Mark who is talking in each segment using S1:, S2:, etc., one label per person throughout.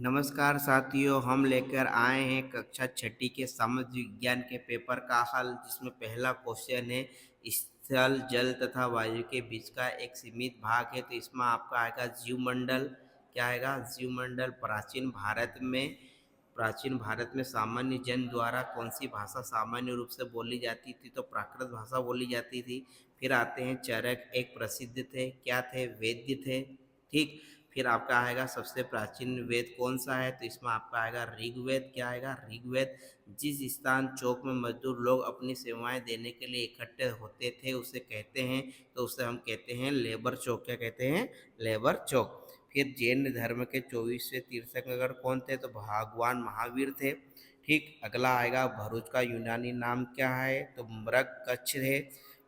S1: नमस्कार साथियों, हम लेकर आए हैं कक्षा छठी के समाज विज्ञान के पेपर का हल, जिसमें पहला क्वेश्चन है स्थल, जल तथा वायु के बीच का एक सीमित भाग है। तो इसमें आपका आएगा जीवमंडल। क्या आएगा? जीवमंडल। प्राचीन भारत में सामान्य जन द्वारा कौन सी भाषा सामान्य रूप से बोली जाती थी? तो प्राकृत भाषा बोली जाती थी। फिर आते हैं चरक, एक प्रसिद्ध थे, क्या थे? वैद्य थे। ठीक। फिर आपका आएगा सबसे प्राचीन वेद कौन सा है? तो इसमें आपका आएगा ऋग्वेद। क्या आएगा? ऋग्वेद। जिस स्थान चौक में मजदूर लोग अपनी सेवाएं देने के लिए इकट्ठे होते थे उसे कहते हैं, तो उसे हम कहते हैं लेबर चौक। क्या कहते हैं? लेबर चौक। फिर जैन धर्म के 24वें तीर्थंकर कौन थे? तो भगवान महावीर थे। ठीक। अगला आएगा भरूच का यूनानी नाम क्या है? तो मृगकच्छ है।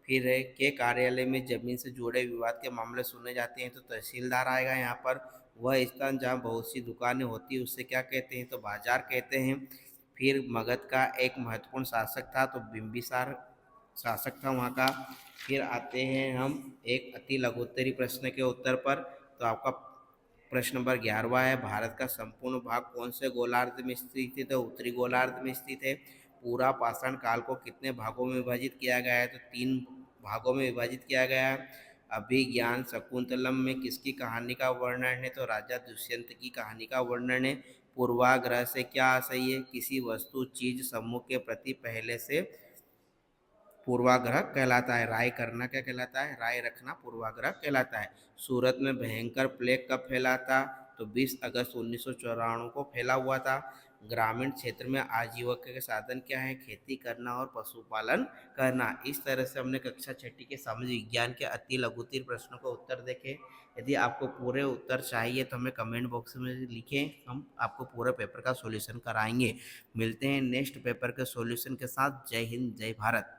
S1: फिर है के कार्यालय में जमीन से जुड़े विवाद के मामले सुने जाते हैं? तो तहसीलदार आएगा यहाँ पर। वह स्थान जहाँ बहुत सी दुकानें होती है उसे क्या कहते हैं? तो बाजार कहते हैं। फिर मगध का एक महत्वपूर्ण शासक था, तो बिंबिसार शासक था वहाँ का। फिर आते हैं हम एक अति लघुत्तरी प्रश्न के उत्तर पर। तो आपका प्रश्न नंबर 11वां है, भारत का संपूर्ण भाग कौन से गोलार्ध में स्थित है? तो उत्तरी गोलार्ध में स्थित है। पूरा पाषाण काल को कितने भागों में विभाजित किया गया है? तो 3 भागों में विभाजित किया गया है। अभिज्ञान शकुंतलम में किसकी कहानी का वर्णन है? तो राजा दुष्यंत की कहानी का वर्णन है। पूर्वाग्रह से क्या सही है? किसी वस्तु चीज समूह के प्रति पहले से पूर्वाग्रह कहलाता है। राय करना क्या कहलाता है? राय रखना पूर्वाग्रह कहलाता है। सूरत में भयंकर प्लेग कब फैला था? तो 20 अगस्त 1994 को फैला हुआ था। ग्रामीण क्षेत्र में आजीविका के साधन क्या है? खेती करना और पशुपालन करना। इस तरह से हमने कक्षा छठी के सामाजिक विज्ञान के अति लघुत्तरीय प्रश्नों का उत्तर देखे। यदि आपको पूरे उत्तर चाहिए तो हमें कमेंट बॉक्स में लिखें, हम आपको पूरे पेपर का सॉल्यूशन कराएंगे। मिलते हैं नेक्स्ट पेपर के सॉल्यूशन के साथ। जय हिंद, जय भारत।